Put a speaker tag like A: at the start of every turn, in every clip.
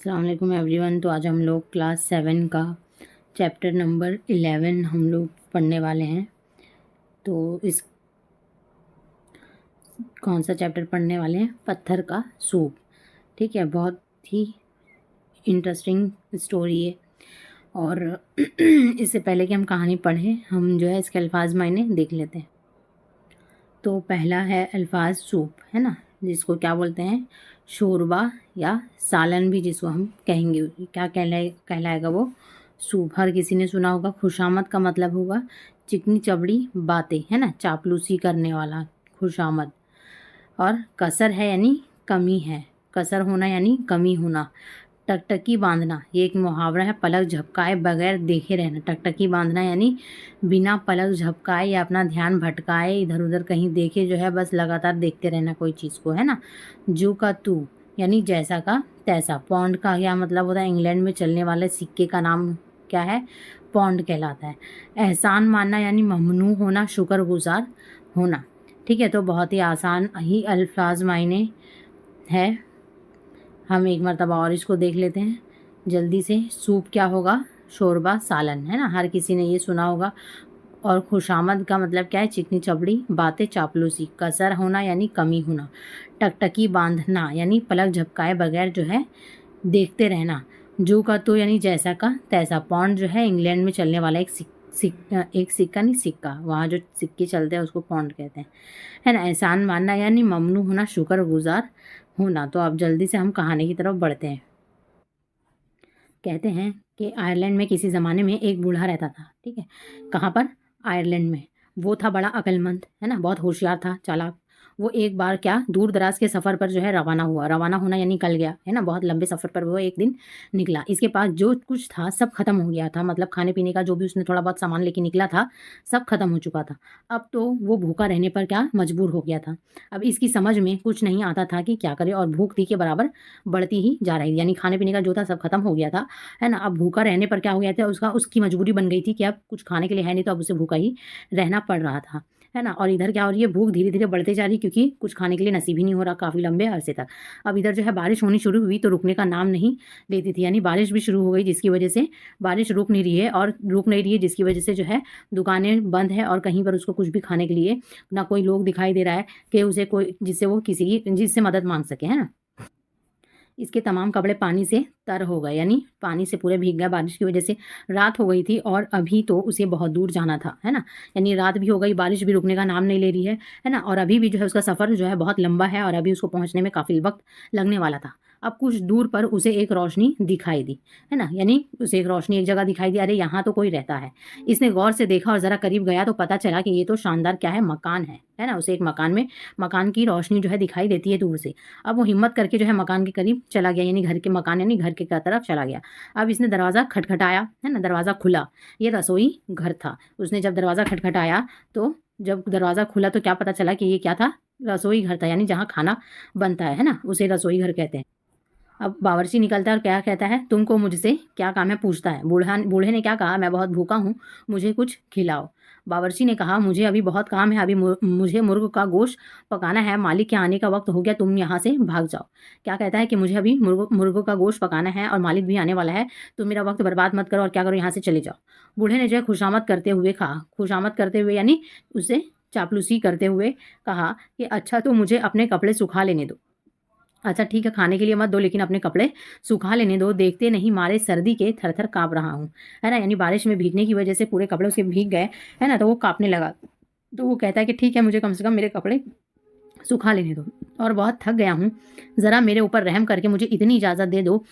A: अस्सलाम वालेकुम एवरीवन। तो आज हम लोग क्लास 7 का चैप्टर नंबर 11 हम लोग पढ़ने वाले हैं। तो इस कौन सा चैप्टर पढ़ने वाले हैं? पत्थर का सूप। ठीक है, बहुत ही इंटरेस्टिंग स्टोरी है। और इससे पहले कि हम कहानी पढ़ें, हम जो है इसके अल्फाज मायने देख लेते हैं। तो पहला है अल्फाज सूप, है ना, जिसको क्या बोलते हैं? शोरबा या सालन भी जिसको हम कहेंगे। क्या कहलाएगा वो? सूप। हर किसी ने सुना होगा। खुशामद का मतलब होगा चिकनी चबड़ी बातें, है ना, चापलूसी करने वाला खुशामद। और कसर है यानी कमी है। कसर होना यानी कमी होना। टकटकी बांधना, ये एक मुहावरा है। पलक झपकाए बगैर देखे रहना। टकटकी बांधना यानी बिना पलक झपकाए या अपना ध्यान भटकाए इधर उधर कहीं देखे जो है बस लगातार देखते रहना कोई चीज़ को, है ना। जू का तू यानी जैसा का तैसा। पौंड का क्या मतलब होता है? इंग्लैंड में चलने वाले सिक्के का नाम क्या है? पौंड कहलाता है। एहसान मानना यानी ममनू होना, शुक्रगुजार होना। ठीक है, तो बहुत ही आसान ही अल्फाज मायने है। हम एक मरतबा और इसको देख लेते हैं जल्दी से। सूप क्या होगा? शोरबा सालन, है ना, हर किसी ने ये सुना होगा। और खुशामद का मतलब क्या है? चिकनी चबड़ी बातें, चापलूसी। कसर होना यानी कमी होना। टकटकी बांधना यानी पलक झपकाए बगैर जो है देखते रहना। जू का तो यानी जैसा का तैसा। पौंड जो है इंग्लैंड में चलने वाला एक सिक्का नहीं, सिक्का, वहाँ जो सिक्के चलते हैं उसको पौंड कहते हैं, है ना। एहसान मानना यानी ममनू होना, शुक्रगुजार होना। तो अब जल्दी से हम कहानी की तरफ बढ़ते हैं। कहते हैं कि आयरलैंड में किसी ज़माने में एक बूढ़ा रहता था। ठीक है, कहाँ पर? आयरलैंड में। वो था बड़ा अक्लमंद, है ना, बहुत होशियार था, चालाक। वो एक बार क्या दूर दराज के सफ़र पर जो है रवाना हुआ। रवाना होना यानी निकल गया, है ना। बहुत लंबे सफ़र पर वो एक दिन निकला। इसके पास जो कुछ था सब खत्म हो गया था। मतलब खाने पीने का जो भी उसने थोड़ा बहुत सामान लेके निकला था सब खत्म हो चुका था। अब तो वो भूखा रहने पर क्या मजबूर हो गया था। अब इसकी समझ में कुछ नहीं आता था कि क्या करे, और भूख थी के बराबर बढ़ती ही जा रही थी। यानी खाने पीने का जो था सब खत्म हो गया था, है ना। अब भूखा रहने पर क्या हो गया था, उसकी मजबूरी बन गई थी कि अब कुछ खाने के लिए है नहीं, तो अब उसे भूखा ही रहना पड़ रहा था, है ना। और इधर क्या हो रही है? भूख धीरे धीरे बढ़ते जा रही, क्योंकि कुछ खाने के लिए नसीब ही नहीं हो रहा काफ़ी लंबे अरसे तक। अब इधर जो है बारिश होनी शुरू हुई तो रुकने का नाम नहीं लेती थी। यानी बारिश भी शुरू हो गई, जिसकी वजह से बारिश रुक नहीं रही है, और रुक नहीं रही है जिसकी वजह से जो है दुकानें बंद है, और कहीं पर उसको कुछ भी खाने के लिए ना कोई लोग दिखाई दे रहा है कि उसे कोई जिससे वो जिससे मदद मांग सके, है ना। इसके तमाम कपड़े पानी से तर हो गए, यानी पानी से पूरे भीग गए बारिश की वजह से। रात हो गई थी और अभी तो उसे बहुत दूर जाना था, है ना। यानी रात भी हो गई, बारिश भी रुकने का नाम नहीं ले रही है ना। और अभी भी जो है उसका सफ़र जो है बहुत लंबा है, और अभी उसको पहुंचने में काफ़ी वक्त लगने वाला था। अब कुछ दूर पर उसे एक रोशनी दिखाई दी, है ना। यानी उसे एक रोशनी एक जगह दिखाई दी। अरे यहाँ तो कोई रहता है। इसने गौर से देखा और ज़रा करीब गया तो पता चला कि ये तो शानदार क्या है, मकान है ना। उसे एक मकान की रोशनी जो है दिखाई देती है दूर से। अब वो हिम्मत करके जो है मकान के करीब चला गया, यानी घर के तरफ चला गया। अब इसने दरवाज़ा खटखटाया, है ना, दरवाज़ा खुला। ये रसोई घर था। उसने जब दरवाज़ा खटखटाया तो जब दरवाज़ा खुला तो क्या पता चला कि ये क्या था? रसोई घर था, यानी जहाँ खाना बनता है ना, उसे रसोई घर कहते हैं। अब बावर्ची निकलता है और क्या कहता है? तुमको मुझसे क्या काम है? पूछता है। बूढ़े ने क्या कहा? मैं बहुत भूखा हूँ, मुझे कुछ खिलाओ। बावर्ची ने कहा, मुझे अभी बहुत काम है, अभी मुझे मुर्ग का गोश्त पकाना है, मालिक के आने का वक्त हो गया, तुम यहाँ से भाग जाओ। क्या कहता है कि मुझे अभी मुर्गों का गोश्त पकाना है और मालिक भी आने वाला है, तुम मेरा वक्त बर्बाद मत करो, और क्या करो, यहाँ से चले जाओ। बूढ़े ने जो है खुशामद करते हुए कहा, खुशामद करते हुए यानी उसे चापलूसी करते हुए कहा कि अच्छा तो मुझे अपने कपड़े सुखा लेने दो। अच्छा ठीक है, खाने के लिए मत दो, लेकिन अपने कपड़े सूखा लेने दो। देखते नहीं मारे सर्दी के थर-थर काँप रहा हूँ, है ना। यानी बारिश में भीगने की वजह से पूरे कपड़े उसके भीग गए, है ना, तो वो काँपने लगा। तो वो कहता है कि ठीक है, मुझे कम से कम मेरे कपड़े सूखा लेने दो, और बहुत थक गया हूँ। ज़रा मेरे ऊपर रहम करके मुझे इतनी इजाज़त दे दो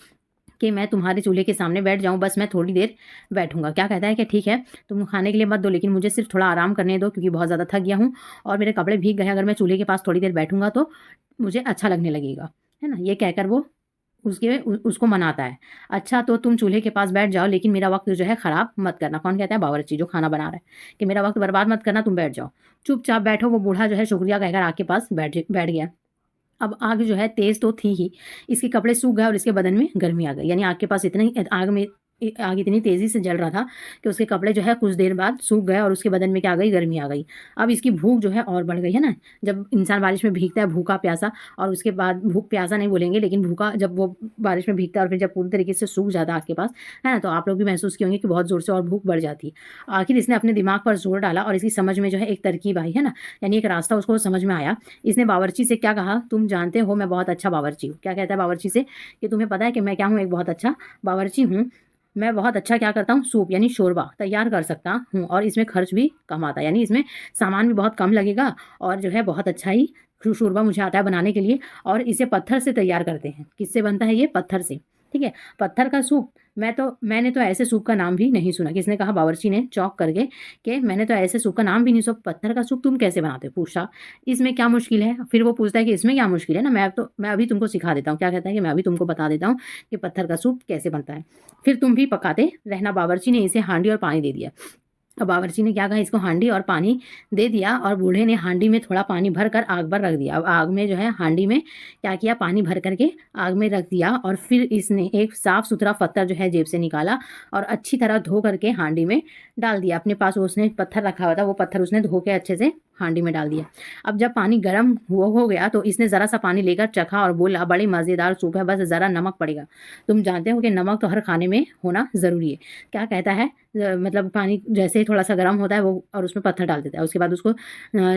A: कि मैं तुम्हारे चूल्हे के सामने बैठ जाऊँ, बस मैं थोड़ी देर बैठूँगा। क्या कहता है कि ठीक है, तुम खाने के लिए मत दो, लेकिन मुझे सिर्फ थोड़ा आराम करने दो, क्योंकि बहुत ज़्यादा थक गया हूँ और मेरे कपड़े भीग गए हैं। अगर मैं चूल्हे के पास थोड़ी देर बैठूँगा तो मुझे अच्छा लगने लगेगा, है ना। ये कहकर वो उसको मनाता है। अच्छा तो तुम चूल्हे के पास बैठ जाओ, लेकिन मेरा वक्त जो है ख़राब मत करना। कौन कहता है? बावर्ची, जो खाना बना रहा है, कि मेरा वक्त बर्बाद मत करना, तुम बैठ जाओ, चुपचाप बैठो। वो बूढ़ा जो है शुक्रिया कहकर आग के पास बैठ गया। अब आग जो है तेज़ तो थी ही, इसके कपड़े सूख गए और इसके बदन में गर्मी आ गई। यानी आग के पास आग में आग इतनी तेज़ी से जल रहा था कि उसके कपड़े जो है कुछ देर बाद सूख गए और उसके बदन में क्या आ गई, गर्मी आ गई। अब इसकी भूख जो है और बढ़ गई, है ना? जब इंसान बारिश में भीगता है भूखा प्यासा, और उसके बाद भूख प्यासा नहीं बोलेंगे, लेकिन भूखा जब वो बारिश में भीगता है और फिर जब पूरी तरीके से सूख जाता है आपके पास, है ना? तो आप लोग भी महसूस किए होंगे कि बहुत ज़ोर से और भूख बढ़ जाती है। आखिर इसने अपने दिमाग पर ज़ोर डाला और इसकी समझ में जो है एक तरकीब आई, है ना? यानी एक रास्ता उसको समझ में आया। इसने बावर्ची से क्या कहा, तुम जानते हो मैं बहुत अच्छा बावर्ची हूँ। क्या कहता है बावर्ची से कि तुम्हें पता है कि मैं क्या हूँ, एक बहुत अच्छा बावर्ची हूँ। मैं बहुत अच्छा क्या करता हूँ, सूप यानी शोरबा तैयार कर सकता हूँ, और इसमें खर्च भी कम आता है, यानी इसमें सामान भी बहुत कम लगेगा, और जो है बहुत अच्छा ही शोरबा मुझे आता है बनाने के लिए। और इसे पत्थर से तैयार करते हैं। किससे बनता है ये, पत्थर से। ठीक है, पत्थर का सूप। मैंने तो ऐसे सूप का नाम भी नहीं सुना। किसने कहा, बावर्ची ने चौंक करके, कि मैंने तो ऐसे सूप का नाम भी नहीं सुना, पत्थर का सूप तुम कैसे बनाते हो, पूछा। इसमें क्या मुश्किल है, फिर वो पूछता है कि इसमें क्या मुश्किल है ना, मैं अभी तुमको सिखा देता हूँ। क्या कहता है कि मैं अभी तुमको बता देता हूँ कि पत्थर का सूप कैसे बनता है, फिर तुम भी पकाते रहना। बावर्ची ने इसे हांडी और पानी दे दिया। अब बावर्ची ने क्या कहा, इसको हांडी और पानी दे दिया, और बूढ़े ने हांडी में थोड़ा पानी भर कर आग पर रख दिया। अब आग में जो है हांडी में क्या किया, पानी भर करके आग में रख दिया, और फिर इसने एक साफ सुथरा पत्थर जो है जेब से निकाला और अच्छी तरह धो करके हांडी में डाल दिया। अपने पास उसने पत्थर रखा हुआ था, वो पत्थर उसने धो के अच्छे से हांडी में डाल दिया। अब जब पानी गर्म हो गया तो इसने ज़रा सा पानी लेकर चखा और बोला, बड़ी मज़ेदार सूप है, बस ज़रा नमक पड़ेगा। तुम जानते हो कि नमक तो हर खाने में होना ज़रूरी है। क्या कहता है, मतलब पानी जैसे ही थोड़ा सा गर्म होता है वो, और उसमें पत्थर डाल देता है, उसके बाद उसको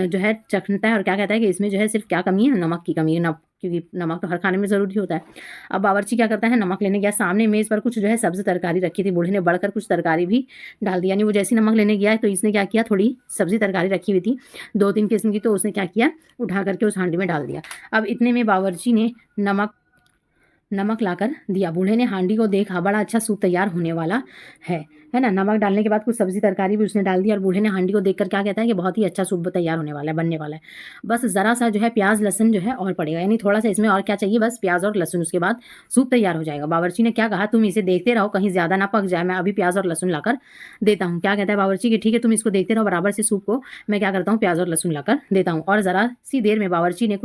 A: जो है चखता है, और क्या कहता है कि इसमें जो है सिर्फ क्या कमी है, नमक की कमी है, क्योंकि नमक तो हर खाने में ज़रूरी होता है। अब बावर्ची क्या करता है, नमक लेने गया। सामने मेज़ पर कुछ जो है सब्ज़ी तरकारी रखी थी। बूढ़े ने बढ़कर कुछ तरकारी भी डाल दी, यानी वो जैसे नमक लेने गया है तो इसने क्या किया, थोड़ी सब्ज़ी तरकारी रखी हुई थी 2-3 किस्म की, तो उसने क्या किया, उठा करके उस हांडी में डाल दिया। अब इतने में बावर्ची ने नमक लाकर दिया। बूढ़े ने हांडी को देखा, बड़ा अच्छा सूप तैयार होने वाला है ना? नमक डालने के बाद कुछ सब्जी तरकारी भी उसने डाल दी, और बूढ़े ने हांडी को देखकर क्या कहता है कि बहुत ही अच्छा सूप तैयार होने वाला है, बनने वाला है। बस ज़रा सा जो है प्याज लहसुन जो है और पड़ेगा, यानी थोड़ा सा इसमें और क्या चाहिए, बस प्याज और लहसुन, उसके बाद सूप तैयार हो जाएगा। बावर्ची ने क्या कहा, तुम इसे देखते रहो, कहीं ज़्यादा ना पक जाए, मैं अभी प्याज और लहसुन लाकर देता हूँ। क्या कहता है बावर्ची कि ठीक है, तुम इसको देखते रहो बराबर से सूप को, मैं क्या करता हूँ, प्याज और लहसुन लाकर देता हूँ। और ज़रा सी देर में बावर्ची ने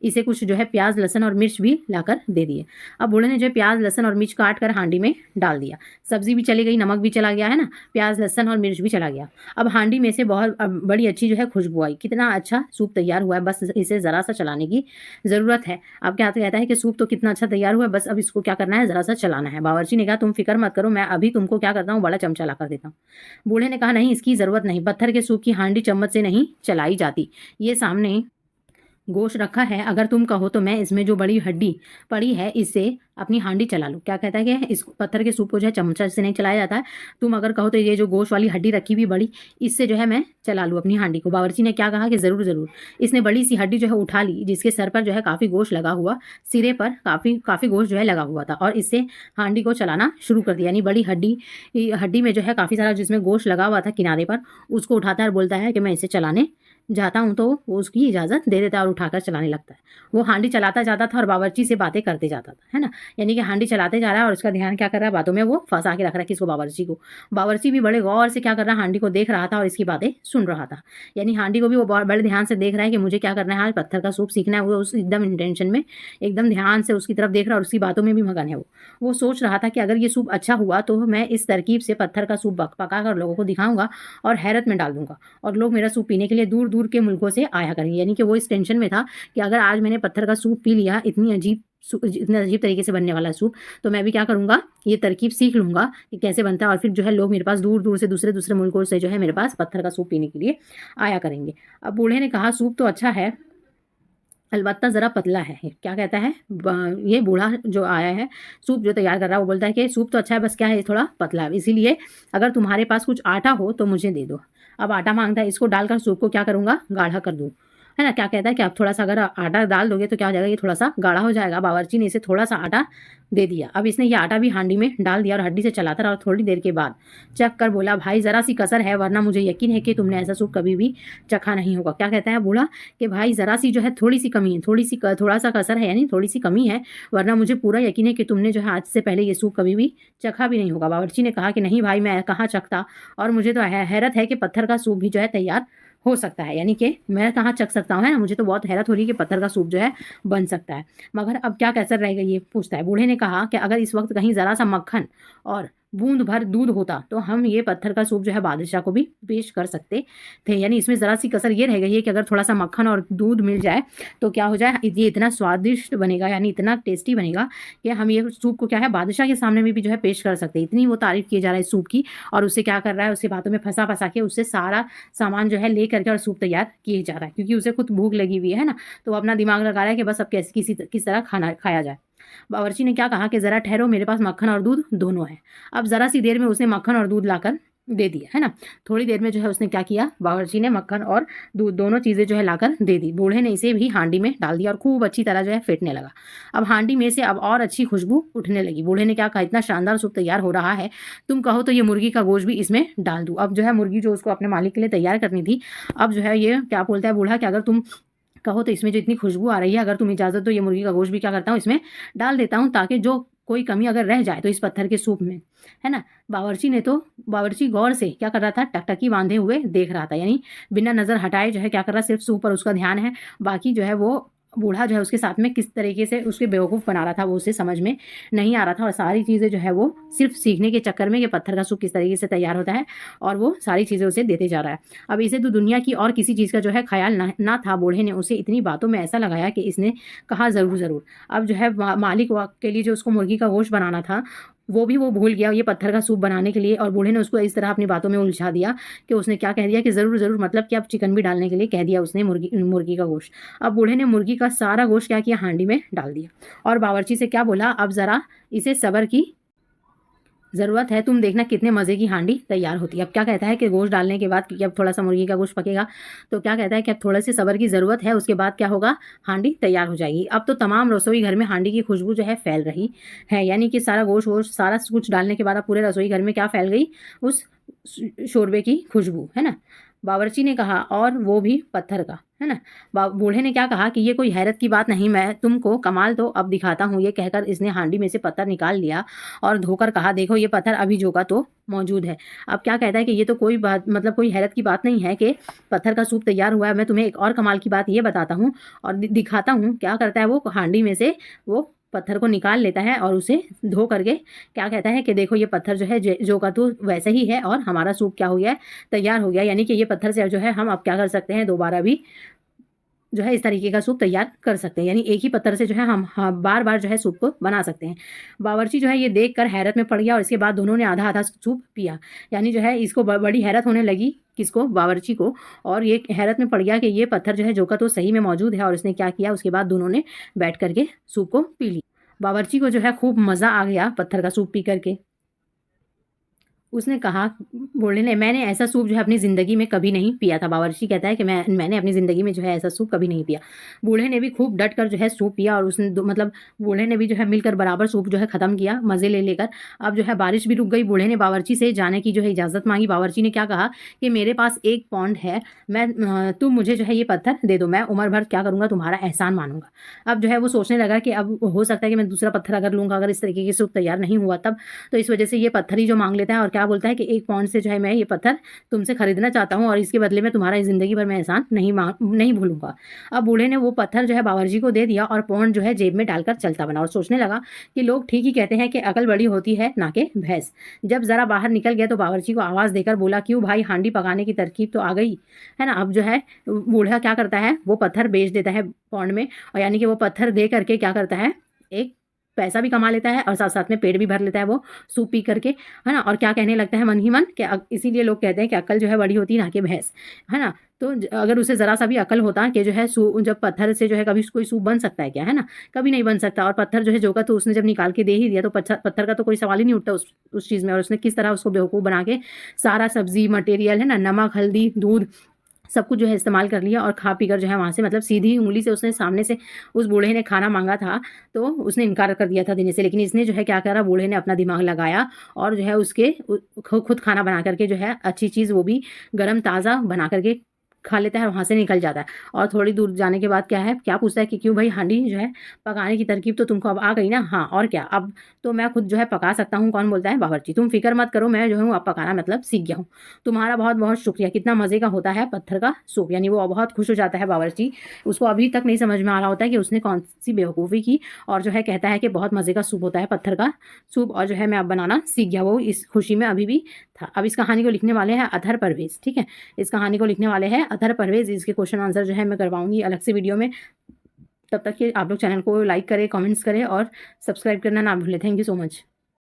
A: इसे कुछ जो है प्याज लहसुन और मिर्च भी लाकर दे दिए। अब बूढ़े ने जो प्याज लहसुन और मिर्च काट कर हांडी में डाल दिया। सब्जी भी चली गई, नमक भी चला गया, है ना, प्याज लहसुन और मिर्च भी चला गया। अब हांडी में से बहुत बड़ी अच्छी जो है खुशबू आई। कितना अच्छा सूप तैयार हुआ है, बस इसे ज़रा सा चलाने की ज़रूरत है। अब क्या कहता है कि सूप तो कितना अच्छा तैयार हुआ है, बस अब इसको क्या करना है, ज़रा सा चलाना है। बावर्ची ने कहा, तुम फिक्र मत करो, मैं अभी तुमको क्या करता हूँ, बड़ा चमचा ला कर देता हूँ। बूढ़े ने कहा, नहीं, इसकी ज़रूरत नहीं, पत्थर के सूप की हांडी चम्मच से नहीं चलाई जाती। ये सामने गोश्त रखा है, अगर तुम कहो तो मैं इसमें जो बड़ी हड्डी पड़ी है इससे अपनी हांडी चला लूँ। क्या कहता है कि इस पत्थर के सूप को जो है चमचा से नहीं चलाया जाता है, तुम अगर कहो तो ये जो गोश्त वाली हड्डी रखी हुई बड़ी, इससे जो है मैं चला लूँ अपनी हांडी को। बावर्ची ने क्या कहा कि ज़रूर ज़रूर। इसने बड़ी सी हड्डी जो है उठा ली, जिसके सर पर जो है काफ़ी गोश्त लगा हुआ, सिरे पर काफ़ी गोश्त जो है लगा हुआ था, और इससे हांडी को चलाना शुरू कर दिया। यानी बड़ी हड्डी में जो है काफ़ी सारा जिसमें गोश्त लगा हुआ था किनारे पर, उसको उठाता है और बोलता है कि मैं इसे चलाने जाता हूँ, तो वो उसकी इजाज़त दे देता है और उठाकर चलाने लगता है। वो हांडी चलाता जाता था और बावर्ची से बातें करते जाता था, है ना? यानी कि हांडी चलाते जा रहा है और उसका ध्यान क्या कर रहा है, बातों में वो फंसा के रख रहा है किसको, बावर्ची को। बावर्ची भी बड़े गौर से क्या कर रहा है, हांडी को देख रहा था और इसकी बातें सुन रहा था। यानी हांडी को भी वो बड़े ध्यान से देख रहा है कि मुझे क्या करना है, आज पत्थर का सूप सीखना है। वो उस एकदम इंटेंशन में, एकदम ध्यान से उसकी तरफ देख रहा है और उसकी बातों में भी मगन है। वो सोच रहा था कि अगर ये सूप अच्छा हुआ तो मैं इस तरकीब से पत्थर का सूप पका कर लोगों को दिखाऊंगा और हैरत में डाल दूंगा, और लोग मेरा सूप पीने के लिए दूर दूर के मुल्कों से आया करेंगे। यानी कि वो इस टेंशन में था कि अगर आज मैंने पत्थर का सूप पी लिया, इतनी अजीब तरीके से बनने वाला सूप, तो मैं भी क्या करूंगा, ये तरकीब सीख लूंगा कि कैसे बनता है, और फिर जो है लोग मेरे पास दूर दूर से दूसरे मुल्कों से जो है मेरे पास पत्थर का सूप पीने के लिए आया करेंगे। अब बूढ़े ने कहा, सूप तो अच्छा है, अलबत्ता ज़रा पतला है। क्या कहता है ये बूढ़ा जो आया है सूप जो तैयार कर रहा है, वो बोलता है कि सूप तो अच्छा है, बस क्या है, ये थोड़ा पतला है, इसीलिए अगर तुम्हारे पास कुछ आटा हो तो मुझे दे दो। अब आटा मांगता है, इसको डालकर सूप को क्या करूँगा, गाढ़ा कर दूँ, है ना? क्या कहता है कि आप थोड़ा सा अगर आटा डाल दोगे तो क्या हो जाएगा, ये थोड़ा सा गाढ़ा हो जाएगा। बावर्ची ने इसे थोड़ा सा आटा दे दिया। अब इसने ये आटा भी हांडी में डाल दिया और हड्डी से चलाता रहा, और थोड़ी देर के बाद चख कर बोला, भाई ज़रा सी कसर है, वरना मुझे यकीन है कि तुमने ऐसा सूप कभी भी चखा नहीं होगा। क्या कहता है बूढ़ा कि भाई ज़रा सी जो है थोड़ी सी कमी है, थोड़ा सा कसर है, यानी थोड़ी सी कमी है, वरना मुझे पूरा यकीन है कि तुमने जो है आज से पहले ये सूप कभी भी चखा भी नहीं होगा। बावर्ची ने कहा कि नहीं भाई, मैं कहाँ चखता, और मुझे तो हैरत है कि पत्थर का सूप भी जो है तैयार हो सकता है, यानी कि मैं कहाँ चख सकता हूँ, है ना? मुझे तो बहुत हैरत हो रही है कि पत्थर का सूप जो है बन सकता है, मगर अब क्या कसर रह गई, ये पूछता है। बूढ़े ने कहा कि अगर इस वक्त कहीं ज़रा सा मक्खन और बूंद भर दूध होता तो हम ये पत्थर का सूप जो है बादशाह को भी पेश कर सकते थे। यानी इसमें ज़रा सी कसर ये रह गई है कि अगर थोड़ा सा मक्खन और दूध मिल जाए तो क्या हो जाए, ये इतना स्वादिष्ट बनेगा, यानी इतना टेस्टी बनेगा कि हम ये सूप को क्या है बादशाह के सामने में भी जो है पेश कर सकते हैं। इतनी वो तारीफ की जा रहा है सूप की, और उससे क्या कर रहा है, उसके बातों में फंसा फंसा के उससे सारा सामान जो है ले करके और सूप तैयार किए जा रहा है, क्योंकि उसे खुद भूख लगी हुई है ना, तो वो अपना दिमाग लगा रहा है कि बस अब कैसे किस तरह खाना खाया जाए। बावर्ची ने क्या कहा कि ज़रा ठहरो, मेरे पास मक्खन और दूध दोनों है। अब ज़रा सी देर में उसने मक्खन और दूध लाकर दे दिया, है ना। थोड़ी देर में जो है उसने क्या किया, बावर्ची ने मक्खन और दूध दोनों चीज़ें जो है लाकर दे दी। बूढ़े ने इसे भी हांडी में डाल दिया और खूब अच्छी तरह जो है फेंटने लगा। अब हांडी में से अब और अच्छी खुशबू उठने लगी। बूढ़े ने क्या कहा, इतना शानदार सूप तैयार हो रहा है, तुम कहो तो ये मुर्गी का गोश्त भी इसमें डाल दूँ। अब जो है मुर्गी जो उसको अपने मालिक के लिए तैयार करनी थी, अब जो है ये क्या बोलता है बूढ़ा कि अगर तुम कहो तो इसमें जो इतनी खुशबू आ रही है, अगर तुम इजाज़त दो ये मुर्गी का गोश्त भी क्या करता हूँ इसमें डाल देता हूँ, ताकि जो कोई कमी अगर रह जाए तो इस पत्थर के सूप में, है ना। बावर्ची गौर से क्या कर रहा था, टकटकी बांधे हुए देख रहा था, यानी बिना नज़र हटाए जो है क्या कर रहा है, सिर्फ सूप पर उसका ध्यान है। बाकी जो है वो बूढ़ा जो है उसके साथ में किस तरीके से उसके बेवकूफ़ बना रहा था, वो उसे समझ में नहीं आ रहा था। और सारी चीज़ें जो है वो सिर्फ सीखने के चक्कर में कि पत्थर का सूप किस तरीके से तैयार होता है, और वो सारी चीज़ें उसे देते जा रहा है। अब इसे तो दुनिया की और किसी चीज़ का जो है ख्याल ना था। बूढ़े ने उसे इतनी बातों में ऐसा लगाया कि इसने कहा ज़रूर ज़रूर। अब जो है मालिक के लिए जो उसको मुर्गी का गोश्त बनाना था वो भूल गया ये पत्थर का सूप बनाने के लिए, और बूढ़े ने उसको इस तरह अपनी बातों में उलझा दिया कि उसने क्या कह दिया कि ज़रूर ज़रूर, मतलब कि अब चिकन भी डालने के लिए कह दिया उसने मुर्गी का गोश्त। अब बूढ़े ने मुर्गी का सारा गोश्त क्या किया, हांडी में डाल दिया, और बावर्ची से क्या बोला, अब ज़रा इसे सब्र की ज़रूरत है, तुम देखना कितने मज़े की हांडी तैयार होती है। अब क्या कहता है कि गोश्त डालने के बाद कि अब थोड़ा सा मुर्गी का गोश्त पकेगा, तो क्या कहता है कि अब थोड़े से सब्र की ज़रूरत है, उसके बाद क्या होगा, हांडी तैयार हो जाएगी। अब तो तमाम रसोई घर में हांडी की खुशबू जो है फैल रही है, यानी कि सारा गोश्त वोश्त सारा कुछ डालने के बाद अब पूरे रसोई घर में क्या फैल गई, उस शोरबे की खुशबू, है ना। बावर्ची ने कहा, और वो भी पत्थर का, है ना। बूढ़े ने क्या कहा कि ये कोई हैरत की बात नहीं, मैं तुमको कमाल तो अब दिखाता हूँ। ये कहकर इसने हांडी में से पत्थर निकाल लिया और धोकर कहा, देखो ये पत्थर अभी जो का तो मौजूद है। अब क्या कहता है कि ये तो कोई बात, मतलब कोई हैरत की बात नहीं है कि पत्थर का सूप तैयार हुआ है। मैं तुम्हें एक और कमाल की बात ये बताता हूँ और दिखाता हूँ। क्या करता है, वो हांडी में से वो पत्थर को निकाल लेता है और उसे धो करके क्या कहता है कि देखो ये पत्थर जो है जो का तो वैसे ही है, और हमारा सूप क्या हो गया है, तैयार हो गया। यानी कि ये पत्थर से जो है हम अब क्या कर सकते हैं, दोबारा भी जो है इस तरीके का सूप तैयार कर सकते हैं। यानी एक ही पत्थर से जो है हम बार बार जो है सूप को बना सकते हैं। बावर्ची जो है ये देखकर हैरत में पड़ गया, और इसके बाद दोनों ने आधा आधा सूप पिया। यानी जो है इसको बड़ी हैरत होने लगी, किसको, बावर्ची को, और ये हैरत में पड़ गया कि ये पत्थर जो है जो का तो सही में मौजूद है। और इसने क्या किया, उसके बाद दोनों ने बैठ करके सूप को पी लिया। बावर्ची को जो है खूब मज़ा आ गया पत्थर का सूप पी करके। उसने कहा, बूढ़े ने, मैंने ऐसा सूप जो है अपनी ज़िंदगी में कभी नहीं पिया था। बावर्ची कहता है कि मैंने अपनी ज़िंदगी में जो है ऐसा सूप कभी नहीं पिया। बूढ़े ने भी खूब डट कर जो है सूप पिया, और उसने मतलब बूढ़े ने भी जो है मिलकर बराबर सूप जो है ख़त्म किया मज़े ले लेकर। अब जो है बारिश भी रुक गई। बूढ़े ने बावर्ची से जाने की जो है इजाज़त मांगी। बावर्ची ने क्या कहा कि मेरे पास एक पौंड है, तुम मुझे जो है ये पत्थर दे दो, मैं उम्र भर क्या करूँगा, तुम्हारा एहसान मानूंगा। अब जो है वो सोचने लगा कि अब हो सकता है कि मैं दूसरा पत्थर अगर लूँगा, अगर इस तरीके की सूप तैयार नहीं हुआ तब, तो इस वजह से ये पत्थर ही जो मांग लेता है, और क्या बोलता है कि एक पौंड से जो है मैं ये पत्थर तुमसे खरीदना चाहता हूँ, और इसके बदले में तुम्हारा ज़िंदगी भर मैं एहसान नहीं भूलूंगा। अब बूढ़े ने वो पत्थर जो है बावर्ची को दे दिया, और पौंड जो है जेब में डालकर चलता बना, और सोचने लगा कि लोग ठीक ही कहते हैं कि अकल बड़ी होती है ना कि भैंस। जब ज़रा बाहर निकल गया तो बावर्ची को आवाज़ देकर बोला, क्यों भाई, हांडी पकाने की तरकीब तो आ गई है ना। अब जो है बूढ़ा क्या करता है, वो पत्थर बेच देता है पौंड में, और यानी कि वो पत्थर दे करके क्या करता है, एक पैसा भी कमा लेता है, और साथ साथ में पेट भी भर लेता है वो सूप पी करके, है ना। और क्या कहने लगता है मन ही मन कि इसीलिए लोग कहते हैं कि अकल जो है बड़ी होती है ना कि भैंस, है ना। तो अगर उसे ज़रा सा भी अकल होता कि जो है जब पत्थर से जो है कभी कोई सूप बन सकता है क्या, है ना, कभी नहीं बन सकता। और पत्थर जो है जो का तो उसने जब निकाल के दे ही दिया, तो पत्थर का तो कोई सवाल ही नहीं उठता उस चीज़ में। और उसने किस तरह उसको बेवकूफ़ बना के सारा सब्जी मटेरियल, है ना, नमक हल्दी दूध सब कुछ जो है इस्तेमाल कर लिया, और खा पी कर जो है वहाँ से, मतलब सीधी उंगली से उसने सामने से उस बूढ़े ने खाना मांगा था तो उसने इनकार कर दिया था देने से। लेकिन इसने जो है क्या करा, बूढ़े ने अपना दिमाग लगाया और जो है उसके खुद खाना बना करके जो है अच्छी चीज़, वो भी गर्म ताज़ा बना करके खा लेता है और वहाँ से निकल जाता है। और थोड़ी दूर जाने के बाद क्या है, क्या पूछता है कि क्यों भाई हांडी जो है पकाने की तरकीब तो तुमको अब आ गई ना? हाँ और क्या, अब तो मैं खुद जो है पका सकता हूँ। कौन बोलता है? बावर्ची। तुम फिक्र मत करो, मैं जो हूँ अब पकाना मतलब सीख गया हूँ। तुम्हारा बहुत बहुत शुक्रिया। कितना मज़े का होता है पत्थर का सूप, यानी वो बहुत खुश हो जाता है बावर्ची। उसको अभी तक नहीं समझ में आ रहा होता है कि उसने कौन सी बेवकूफ़ी की, और जो है कहता है कि बहुत मज़े का सूप होता है पत्थर का सूप, और जो है मैं अब बनाना सीख गया। वो इस खुशी में अभी भी था। अब इस कहानी को लिखने वाले हैं अतहर परवेज़, ठीक है? इस कहानी को लिखने वाले हैं अतहर परवेज़। इसके क्वेश्चन आंसर जो है मैं करवाऊँगी अलग से वीडियो में। तब तक के आप लोग चैनल को लाइक करें, कमेंट्स करें और सब्सक्राइब करना ना भूलें। Thank you so much.